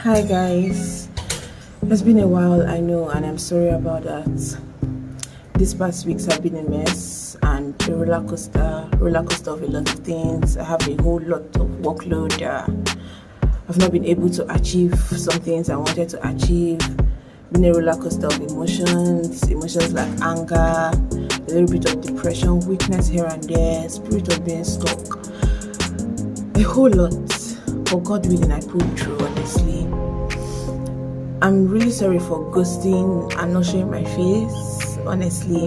Hi guys, it's been a while, I know, and I'm sorry about that. These past weeks have been a mess and a roller coaster of a lot of things. I have a whole lot of workload. I've not been able to achieve some things I wanted to achieve. Been a roller coaster of emotions like anger, a little bit of depression, weakness here and there, spirit of being stuck, a whole lot. For God willing, I pulled through, honestly. I'm really sorry for ghosting and not showing my face, honestly.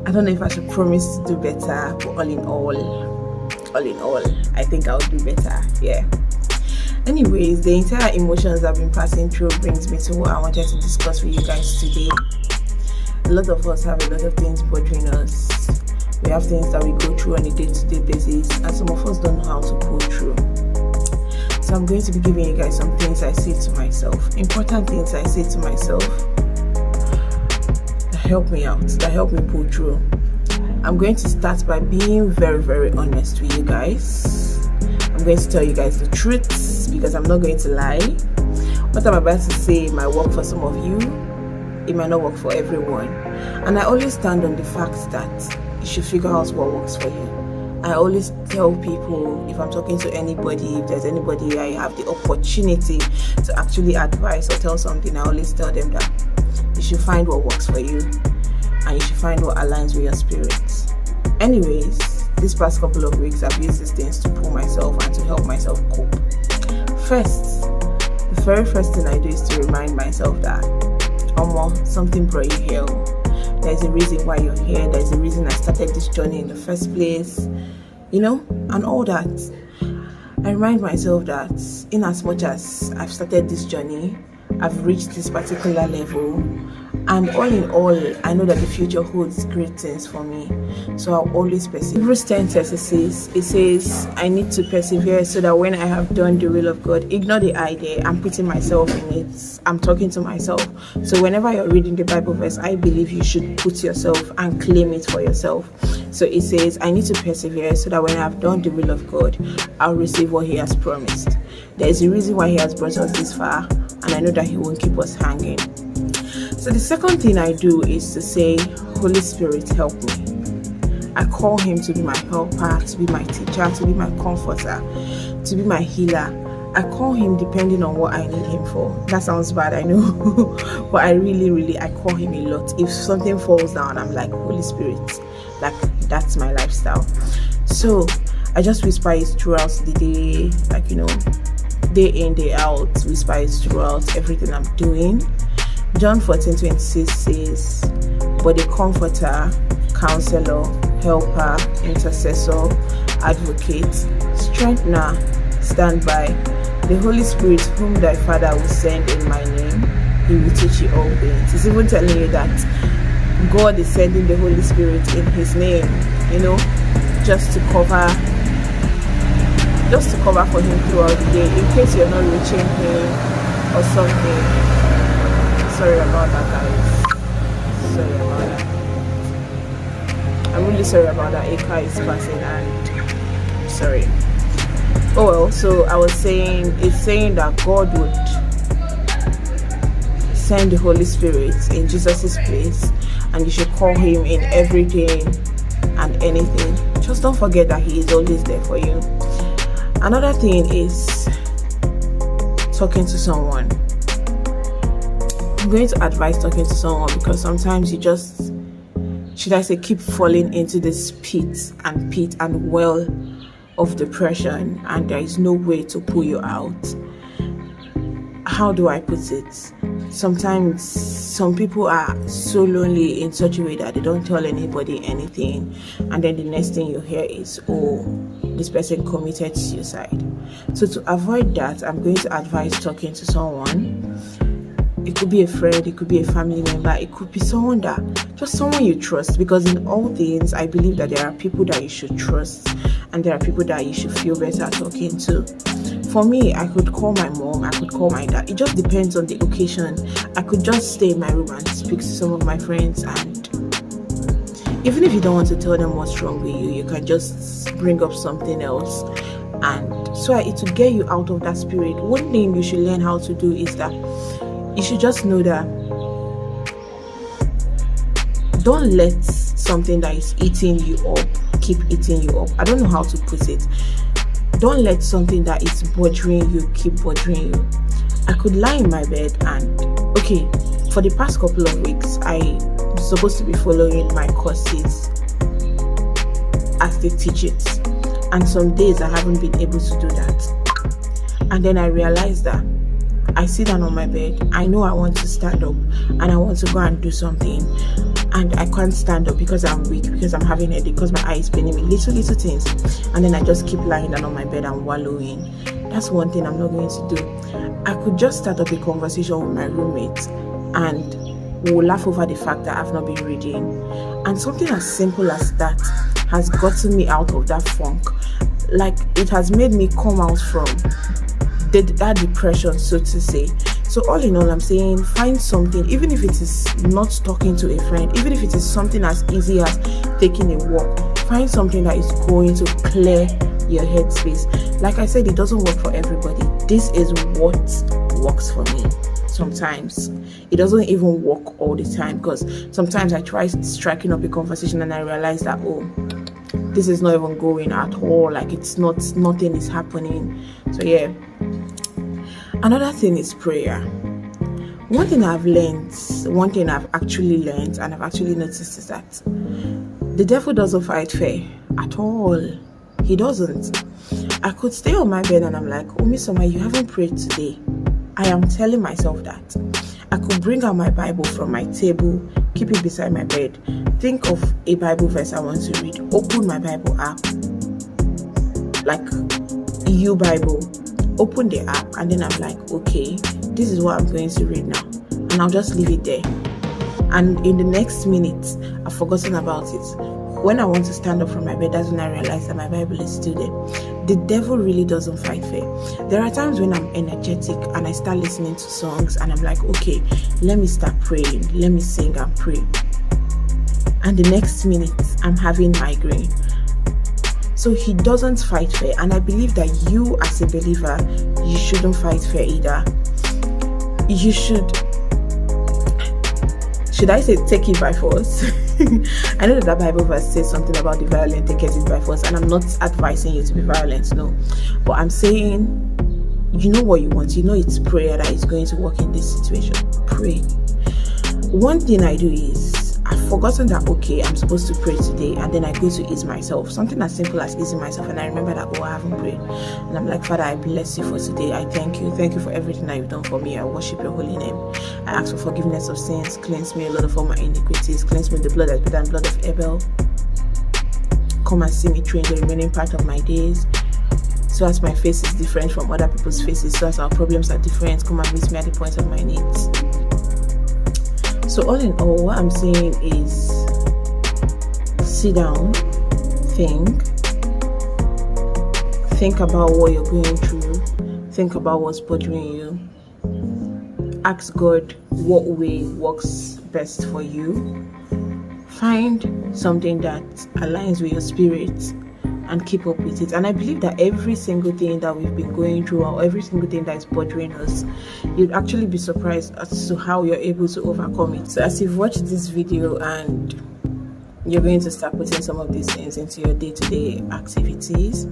I don't know if I should promise to do better, but all in all, I think I'll do better, yeah. Anyways, the entire emotions I've been passing through brings me to what I wanted to discuss with you guys today. A lot of us have a lot of things bothering us. We have things that we go through on a day-to-day basis, and some of us don't know how to pull through. So I'm going to be giving you guys some things I say to myself, important things I say to myself that help me out, that help me pull through. I'm going to start by being very, very honest with you guys. I'm going to tell you guys the truth because I'm not going to lie. What I'm about to say might work for some of you, it might not work for everyone. And I always stand on the fact that you should figure out what works for you. I always tell people, if I'm talking to anybody, if there's anybody I have the opportunity to actually advise or tell something, I always tell them that you should find what works for you and you should find what aligns with your spirit. Anyways, this past couple of weeks I've used these things to pull myself and to help myself cope. The very first thing I do is to remind myself that something brought you here. There's a reason why you're here. There's a reason I started this journey in the first place, and all that. I remind myself that in as much as I've started this journey, I've reached this particular level, and all in all, I know that the future holds great things for me. So I'll always persevere. Hebrews 10:36, it says, I need to persevere so that when I have done the will of God, ignore the I there, I'm putting myself in it. I'm talking to myself. So whenever you're reading the Bible verse, I believe you should put yourself and claim it for yourself. So it says, I need to persevere so that when I have done the will of God, I'll receive what He has promised. There is a reason why He has brought us this far, and I know that He won't keep us hanging. So the second thing I do is to say, Holy Spirit, help me. I call Him to be my helper, to be my teacher, to be my comforter, to be my healer. I call Him depending on what I need Him for. That sounds bad, I know. But I really, I call Him a lot. If something falls down, I'm like, Holy Spirit, like that's my lifestyle. So I just whisper it throughout the day, day in, day out, whisper it throughout everything I'm doing. John 14:26 says, but the Comforter, Counselor, Helper, Intercessor, Advocate, Strengthener, stand by, the Holy Spirit whom thy Father will send in my name, He will teach you all things. It's even telling you that God is sending the Holy Spirit in His name, just to cover for Him throughout the day, in case you're not reaching Him or something. Sorry about that, guys. Sorry about that. I'm really sorry about that. A car is passing and sorry. Oh well, so I was saying, it's saying that God would send the Holy Spirit in Jesus' place, and you should call Him in everything and anything. Just don't forget that He is always there for you. Another thing is talking to someone. I'm going to advise talking to someone because sometimes you just, keep falling into this pit and well of depression, and there is no way to pull you out. How do I put it? Sometimes some people are so lonely in such a way that they don't tell anybody anything, and then the next thing you hear is, oh, this person committed suicide. So to avoid that, I'm going to advise talking to someone. It could be a friend, it could be a family member, it could be someone you trust, because in all things, I believe that there are people that you should trust and there are people that you should feel better talking to. For me, I could call my mom, I could call my dad. It just depends on the occasion. I could just stay in my room and speak to some of my friends, and even if you don't want to tell them what's wrong with you, you can just bring up something else And so it to get you out of that spirit, one thing you should learn how to do is that you should just know that don't let something that is eating you up keep eating you up. I don't know how to put it. Don't let something that is bothering you keep bothering you. I could lie in my bed and, okay, for the past couple of weeks, I'm supposed to be following my courses as they teach it. And some days I haven't been able to do that. And then I realized that I sit down on my bed, I know I want to stand up and I want to go and do something, and I can't stand up because I'm weak, because I'm having a headache, because my eye is paining me, little things, and then I just keep lying down on my bed and wallowing. That's one thing I'm not going to do. I could just start up a conversation with my roommate and we'll laugh over the fact that I've not been reading, and something as simple as that has gotten me out of that funk. Like, it has made me come out from that depression, so to say. So all in all, I'm saying find something, even if it is not talking to a friend, even if it is something as easy as taking a walk, find something that is going to clear your headspace. Like I said, it doesn't work for everybody. This is what works for me. Sometimes it doesn't even work all the time, because sometimes I try striking up a conversation and I realize that, oh, this is not even going at all, like it's nothing is happening. So yeah, another thing is prayer. One thing I've actually learned and I've actually noticed is that the devil doesn't fight fair at all. He doesn't. I could stay on my bed and I'm like, oh, Miss Summer, you haven't prayed today. I am telling myself that. I could bring out my Bible from my table, keep it beside my bed, think of a Bible verse I want to read, open my Bible app, like EU Bible, open the app, and then I'm like, okay, this is what I'm going to read now, and I'll just leave it there. And in the next minute, I've forgotten about it. When I want to stand up from my bed, that's when I realize that my Bible is still there. The devil really doesn't fight fair. There are times when I'm energetic and I start listening to songs and I'm like, okay, let me start praying, let me sing and pray. And the next minute, I'm having migraine. So he doesn't fight fair. And I believe that you as a believer, you shouldn't fight fair either. You should I say take it by force? I know that Bible verse says something about the violent take it by force, and I'm not advising you to be violent, no. But I'm saying, you know what you want. You know it's prayer that is going to work in this situation. Pray. One thing I do is, I've forgotten that, okay, I'm supposed to pray today, and then I go to ease myself. Something as simple as easing myself, and I remember that, oh, I haven't prayed. And I'm like, Father, I bless you for today. I thank you. Thank you for everything that you've done for me. I worship your holy name. I ask for forgiveness of sins. Cleanse me, Lord, of all my iniquities. Cleanse me with the blood that's better than blood of Abel. Come and see me through in the remaining part of my days, so as my face is different from other people's faces, so as our problems are different. Come and meet me at the point of my needs. So all in all, what I'm saying is, sit down, think about what you're going through, think about what's bothering you, ask God what way works best for you, find something that aligns with your spirit and keep up with it. And I believe that every single thing that we've been going through, or every single thing that is bothering us, you'd actually be surprised as to how you're able to overcome it. So as you've watched this video and you're going to start putting some of these things into your day-to-day activities,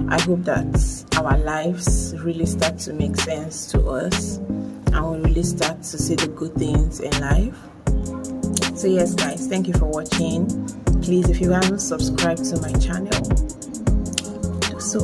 I hope that our lives really start to make sense to us and we really start to see the good things in life. So yes guys, thank you for watching. Please, if you haven't subscribed to my channel, do so.